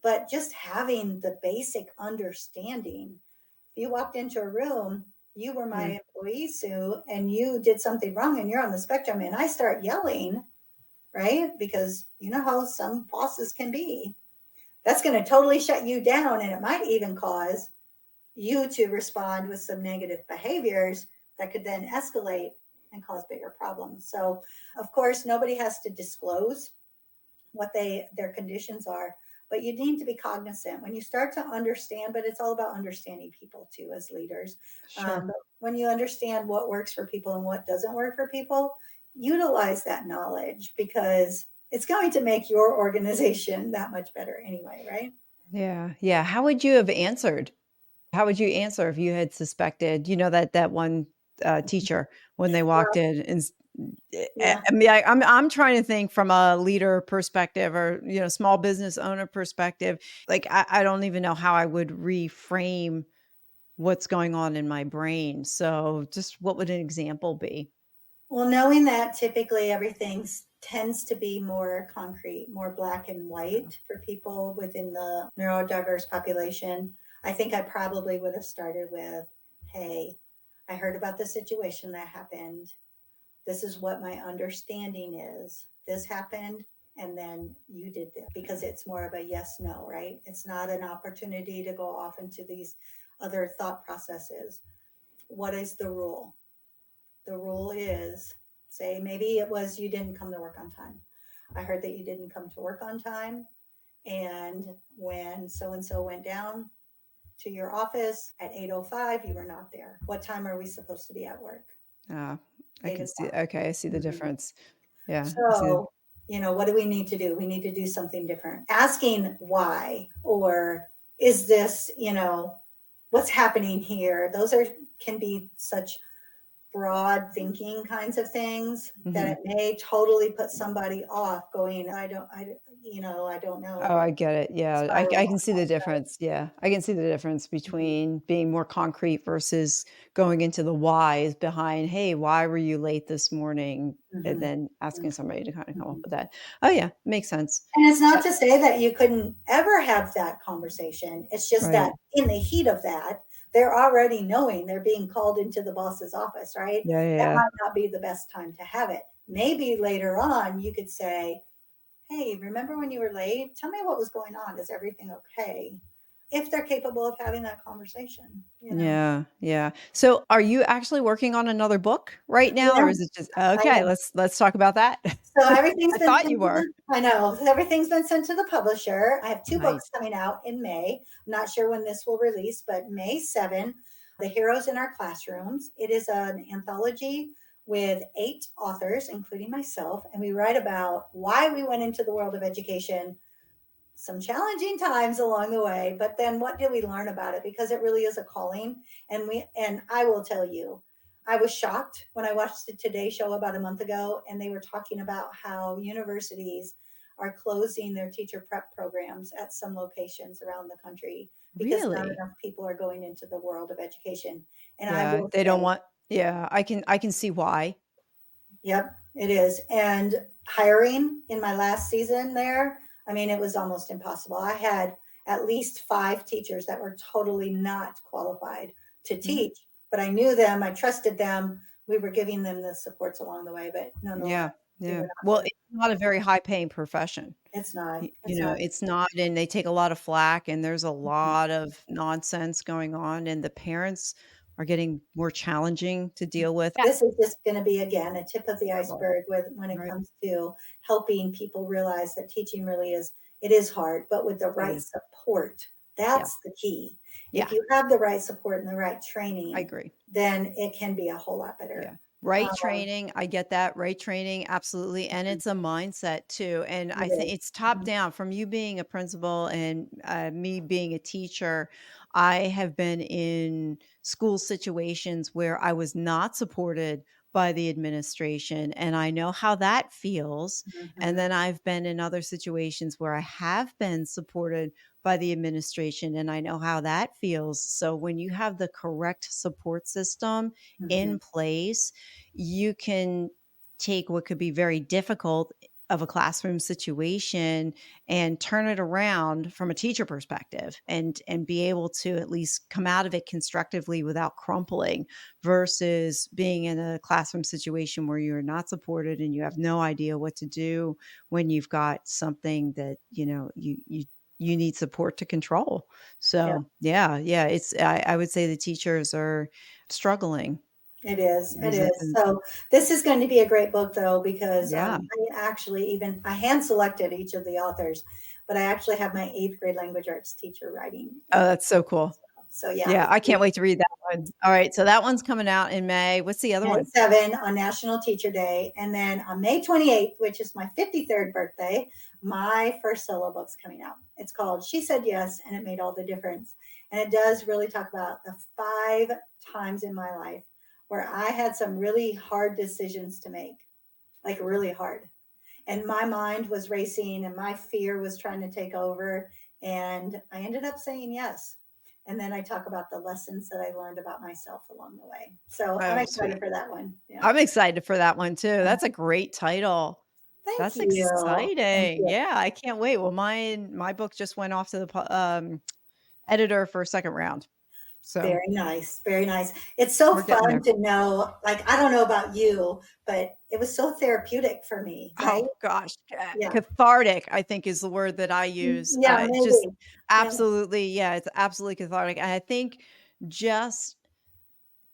But just having the basic understanding. If you walked into a room, you were my employee, Sue, and you did something wrong and you're on the spectrum, and I start yelling, right? Because you know how some bosses can be. That's going to totally shut you down, and it might even cause you to respond with some negative behaviors that could then escalate and cause bigger problems. So, of course, nobody has to disclose what their conditions are, but you need to be cognizant when you start to understand. But it's all about understanding people too as leaders. Sure. When you understand what works for people and what doesn't work for people, utilize that knowledge, because it's going to make your organization that much better anyway, right? Yeah. Yeah. How would you have answered? How would you answer if you had suspected, that one teacher when they Well, walked in and yeah. I mean, I'm trying to think from a leader perspective or, small business owner perspective. Like, I don't even know how I would reframe what's going on in my brain. So just what would an example be? Well, knowing that typically everything tends to be more concrete, more black and white for people within the neurodiverse population, I think I probably would have started with, hey, I heard about the situation that happened. This is what my understanding is. This happened, and then you did this, because it's more of a yes, no, right? It's not an opportunity to go off into these other thought processes. What is the rule? The rule is, say, maybe it was you didn't come to work on time. I heard that you didn't come to work on time. And when so and so went down to your office at 8:05, you were not there. What time are we supposed to be at work? Ah, I Eight can see. o'clock. Okay, I see the Mhm. difference. Yeah, I see. So, what do we need to do? We need to do something different. Asking why, or is this, what's happening here? Those can be such broad thinking kinds of things that Mhm. it may totally put somebody off going, I don't Oh, know, I get it. Yeah, I spiral. can see the difference. Yeah, I can see the difference between being more concrete versus going into the whys behind, "Hey, why were you late this morning?" And Mhm, then asking mhm, somebody to kinda come up mhm. with that. Oh, yeah, makes sense. And it's not Uh, to say that you couldn't ever have that conversation. It's just that right. in the heat of that, they're already knowing they're being called into the boss's office, right? Yeah, yeah, That yeah. might not be the best time to have it. Maybe later on you could say, hey, remember when you were late? Tell me what was going on. Is everything okay? If they're capable of having that conversation, you know. Yeah, yeah. So, are you actually working on another book right now, Yeah, or is it just I okay, am. let's talk about that. So everything's I been thought sent you to were. the I know, everything's been sent to the publisher. I have 2 books Nice. coming out in May. I'm not sure when this will release, but May 7, The Heroes in Our Classrooms. It is an anthology with 8 authors, including myself, and we write about why we went into the world of education, some challenging times along the way, but then what did we learn about it? Because it really is a calling. And I will tell you, I was shocked when I watched the Today Show about a month ago, and they were talking about how universities are closing their teacher prep programs at some locations around the country because not Really? enough people are going into the world of education. And I Yeah, will they don't say, want yeah, I can see why. yep, it is. And hiring in my last season there, I mean, it was almost impossible. I had at least 5 teachers that were totally not qualified to Mhm. teach, but I knew them, I trusted them. We were giving them the supports along the way, but nonetheless, Yeah, they were yeah. not Well, going. it's not a very high paying profession. It's not. You It's know, not. it's not, and they take a lot of flack, and there's a Mhm. lot of nonsense going on, and the parents are getting more challenging to deal with. Yeah. This is just going to be again a tip of the Trouble. iceberg with when it Right. comes to helping people realize that teaching really is, it is hard, but with the It right is. support, Yeah. that's the key. If Yeah, you have the right support and the right I training, agree. then it can be a whole lot Yeah. better. Right Um, training, I get that. Right training, absolutely. And it's a mindset too. And I it think is. it's top Mhm, down from you being a principal and me being a teacher. I have been in school situations where I was not supported by the administration, and I know how that feels. And mhm, then I've been in other situations where I have been supported by the administration, and I know how that feels. So when you have the correct support system, mhm. in place, you can take what could be very difficult of a classroom situation and turn it around from a teacher perspective and be able to at least come out of it constructively without crumpling versus being in a classroom situation where you're not supported and you have no idea what to do when you've got something that you need support to control. Yeah, So yeah, yeah, I would say the teachers are struggling. it is. It Is it is. and So this is going to be a great book though, because yeah. I actually even I hand selected each of the authors, but I actually have my 8th grade language arts teacher writing Oh, it. that's so cool. So yeah, Yeah, it's I can't wait to read that one. All right, so that one's coming out in May. What's the other May one? 7 on National Teacher Day. And then on May 28th, which is my 53rd birthday, my first solo book's coming out. It's called She Said Yes, and It Made All the Difference. And it does really talk about the 5 times in my life where I had some really hard decisions to make, like really hard. And my mind was racing and my fear was trying to take over. And I ended up saying yes. And then I talk about the lessons that I learned about myself along the way. So I'm Oh, excited sweet. for that one. Yeah. I'm excited for that one too. That's a great title. Thank That's you. Thank exciting. you. Yeah, I can't wait. Well, my book just went off to the editor for a second round. So, Very nice. Very nice. It's so we're getting fun there. to know. Like, I don't know about you, but it was so therapeutic for me. Like, Oh gosh, yeah. cathartic, I think is the word that I use. Yeah, Just maybe. Yeah. absolutely, yeah, it's absolutely cathartic. And I think just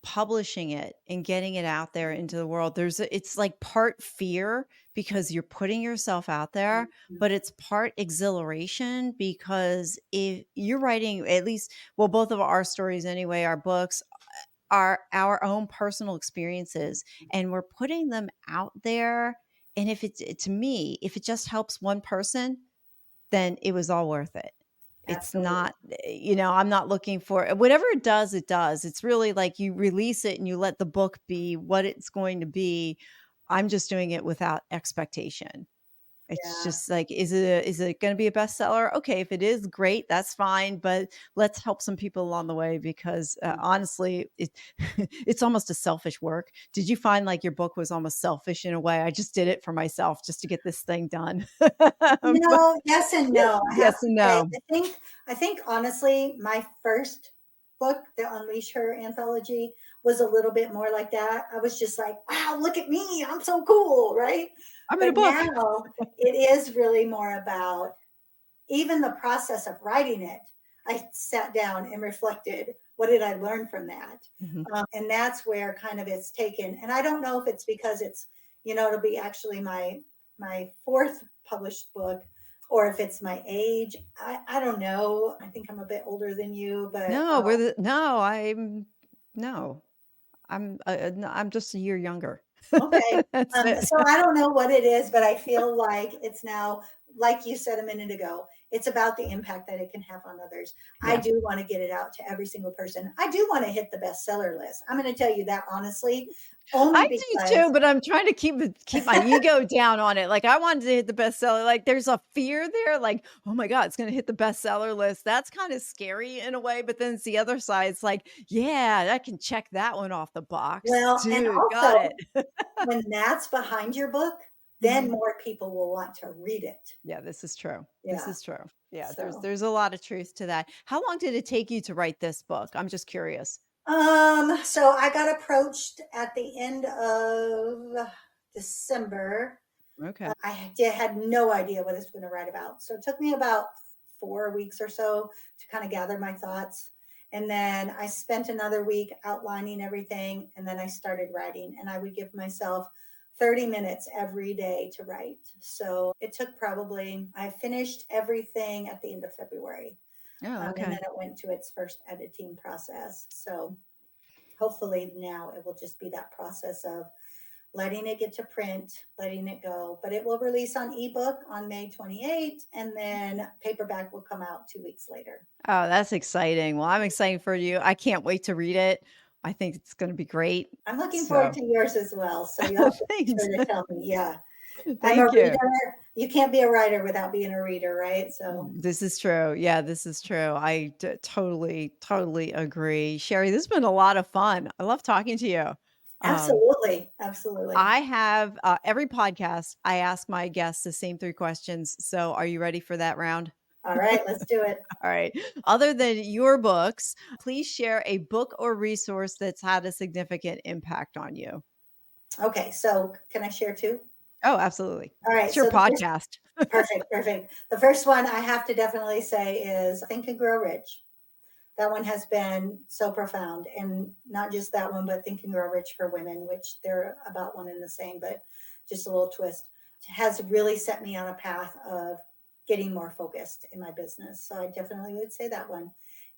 publishing it and getting it out there into the world, it's like part fear because you're putting yourself out there, but it's part exhilaration because if you're writing at least, well, both of our stories anyway, our books are our own personal experiences and we're putting them out there. And if to me, if it just helps one person, then it was all worth it. It's Absolutely. not, I'm not looking for whatever it does, it does. It's really like you release it and you let the book be what it's going to be. I'm just doing it without expectation. It's Yeah. just like, is it gonna be a bestseller? Okay, if it is, great, that's fine, but let's help some people along the way because, honestly, it's almost a selfish work. Did you find, like, your book was almost selfish in a way? I just did it for myself just to get this thing done. But No, yes and no. I have yes to and say, no. I think honestly, my first book, the Unleash Her anthology, was a little bit more like that. I was just like, wow, look at me. I'm so cool, right? I'm in a But book. now it is really more about even the process of writing it. I sat down and reflected, what did I learn from that? Mhm. And that's where kind of it's taken. And I don't know if it's because it's, it'll be actually my fourth published book, or if it's my age. I don't know. I think I'm a bit older than you, but No, no, no, no, I'm just a year younger. okay. That's it. So I don't know what it is, but I feel like it's now, like you said a minute ago, it's about the impact that it can have on others. I Yeah. do want to get it out to every single person. I do want to hit the bestseller list. I'm going to tell you that honestly, only I do too, because, but I'm trying to keep my ego down on it. Like, I wanted to hit the bestseller. Like, there's a fear there, like, "Oh my god, it's gonna hit the bestseller list." That's kinda scary in a way, but then it's the other side. It's like, "Yeah, I can check that one off the box. well, and Dude, got also it." when that's behind your book, then Mhm. more people will want to read it. Yeah, this is true. This Yeah. is true. Yeah, So, there's a lot of truth to that. How long did it take you to write this book? I'm just curious. so I got approached at the end of December. Okay. Had no idea what I was going to write about. So it took me about 4 weeks or so to kind of gather my thoughts. And then I spent another week outlining everything. And then I started writing, and I would give myself 30 minutes every day to write. So it took probably, I finished everything at the end of February. Oh, And then okay. it went to its first editing process. So hopefully now it will just be that process of letting it get to print, letting it go. But it will release on ebook on May 28th, and then paperback will come out 2 weeks later. Oh, that's exciting. Well, I'm excited for you. I can't wait to read it. I think it's gonna be great. I'm looking forward So, to yours as well. So you'll have to be thanks. sure to tell me. Yeah. I'm a Thank you. reader. You can't be a writer without being a reader, right? So This is true. Yeah, this is true. Totally agree. Sherry, this has been a lot of fun. I love talking to you. Um, absolutely. Absolutely. I have every podcast, I ask my guests the same 3 questions. So, are you ready for that round? All right, let's do it. All right. Other than your books, please share a book or resource that's had a significant impact on you. Okay, so can I share two? Oh, absolutely. All right, It's your so the first, podcast. perfect, perfect. The first one I have to definitely say is Think and Grow Rich. That one has been so profound, and not just that one, but Think and Grow Rich for Women, which they're about one and the same, but just a little twist, has really set me on a path of getting more focused in my business. So I definitely would say that one.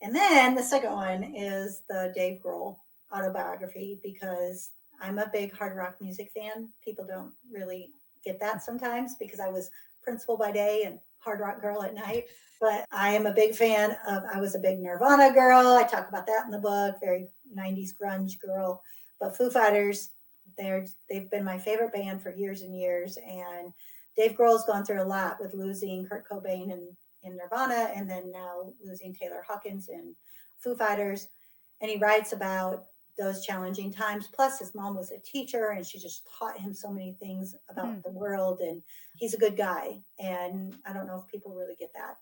And then the second one is the Dave Grohl autobiography, because I'm a big hard rock music fan. People don't really get that sometimes, because I was principal by day and hard rock girl at night. But I am a big fan of, I was a big Nirvana girl. I talk about that in the book, very 90s grunge girl. But Foo Fighters, they've been my favorite band for years and years. And Dave Grohl's gone through a lot with losing Kurt Cobain in Nirvana, and then now losing Taylor Hawkins in Foo Fighters. And he writes about those challenging times. Plus, his mom was a teacher, and she just taught him so many things Hmm. about the world. And he's a good guy. And I don't know if people really get that,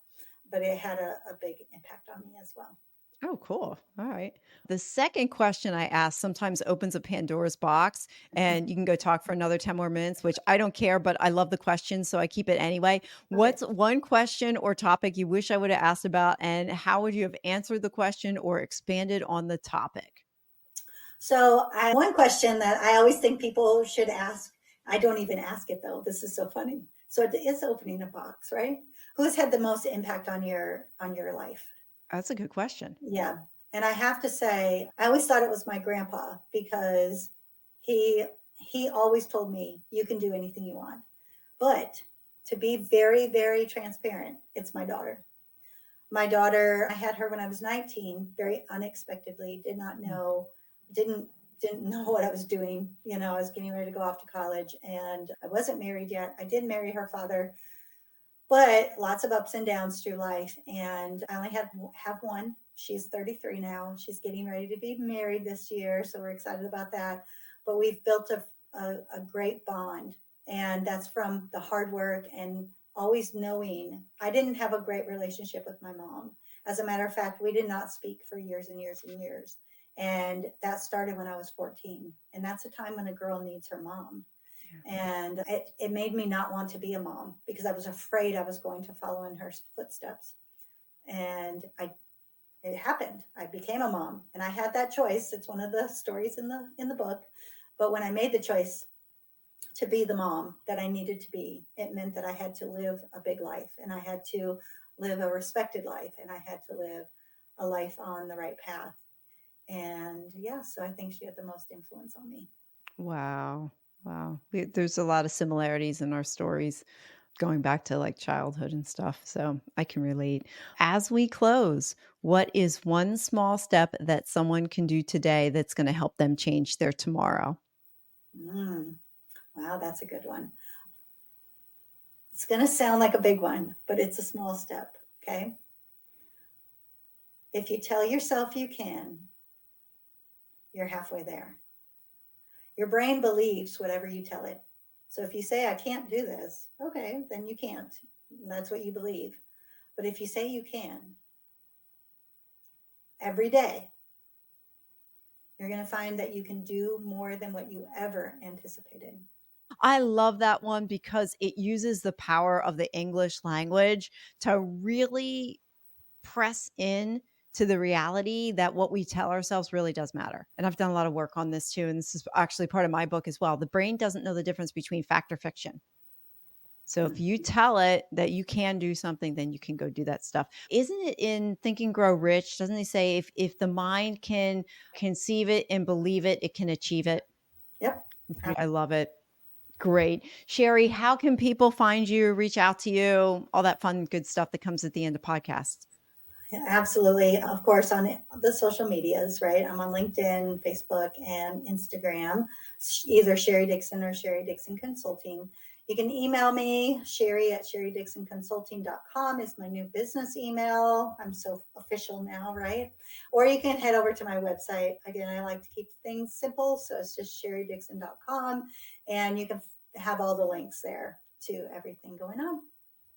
but it had a big impact on me as well. Oh, cool. All right. The second question I ask sometimes opens a Pandora's box, and you can go talk for another 10 more minutes, which I don't care, but I love the question. So I keep it anyway. Okay. What's one question or topic you wish I would have asked about, and how would you have answered the question or expanded on the topic? So, one question that I always think people should ask, I don't even ask it though. This is so funny. So it is opening a box, right? Who's had the most impact on your life? That's a good question. Yeah. And I have to say, I always thought it was my grandpa, because he he always told me, you can do anything you want. But to be very, very transparent, it's my daughter. My daughter, I had her when I was 19, very unexpectedly, did not Mm. know, didn't didn't know what I was doing. I was getting ready to go off to college, and I wasn't married yet. I did marry her father, but lots of ups and downs through life. And I only have one. She's 33 now. She's getting ready to be married this year, so we're excited about that. But we've built a great bond, and that's from the hard work and always knowing. I didn't have a great relationship with my mom, As a matter of fact, we did not speak for years and years and years. And that started when I was 14. And that's a time when a girl needs her mom. And it made me not want to be a mom because I was afraid I was going to follow in her footsteps. And it happened. I became a mom, and I had that choice. It's one of the stories in the book. But when I made the choice to be the mom that I needed to be, it meant that I had to live a big life, and I had to live a respected life, and I had to live a life on the right path. And yeah, so I think she had the most influence on me. Wow. Wow. There's a lot of similarities in our stories going back to like childhood and stuff. So I can relate. As we close, what is one small step that someone can do today that's going to help them change their tomorrow? Mm, wow, that's a good one. It's going to sound like a big one, but it's a small step. Okay. If you tell yourself you can, you're halfway there. Your brain believes whatever you tell it. So if you say, I can't do this, okay, then you can't. That's what you believe. But if you say you can, every day, you're going to find that you can do more than what you ever anticipated. I love that one because it uses the power of the English language to really press in to the reality that what we tell ourselves really does matter. And I've done a lot of work on this too. And this is actually part of my book as well. The brain doesn't know the difference between fact or fiction. So if you tell it that you can do something, then you can go do that stuff. Isn't it in Think and Grow Rich? Doesn't he say if the mind can conceive it and believe it, it can achieve it? Yep. I love it. Great. Cheri, how can people find you, reach out to you, all that fun, good stuff that comes at the end of podcasts? Yeah, absolutely. Of course, on the social medias, right? I'm on LinkedIn, Facebook, and Instagram, either Cheri Dixon or Cheri Dixon Consulting. You can email me, Cheri at CheriDixonConsulting.com is my new business email. I'm so official now, right? Or you can head over to my website. Again, I like to keep things simple, so it's just CheriDixon.com, and you can have all the links there to everything going on.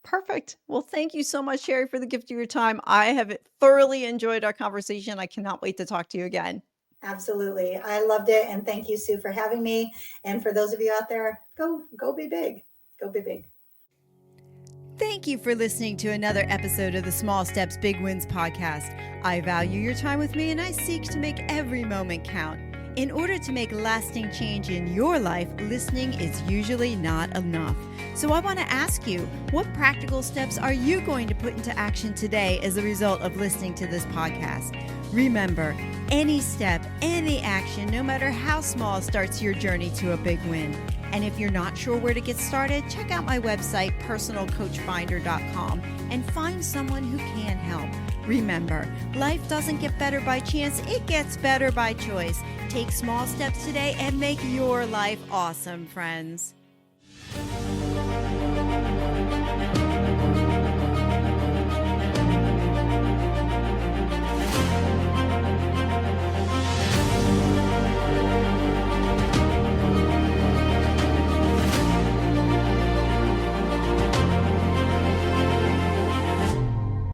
Perfect. Well, thank you so much, Cheri, for the gift of your time. I have thoroughly enjoyed our conversation. I cannot wait to talk to you again. Absolutely. I loved it. And thank you, Sue, for having me. And for those of you out there, go be big. Go be big. Thank you for listening to another episode of the Small Steps, Big Wins podcast. I value your time with me and I seek to make every moment count. In order to make lasting change in your life, listening is usually not enough. So I want to ask you, what practical steps are you going to put into action today as a result of listening to this podcast? Remember, any step, any action, no matter how small, starts your journey to a big win. And if you're not sure where to get started, check out my website, personalcoachfinder.com, and find someone who can help. Remember, life doesn't get better by chance, it gets better by choice. Take small steps today and make your life awesome, friends.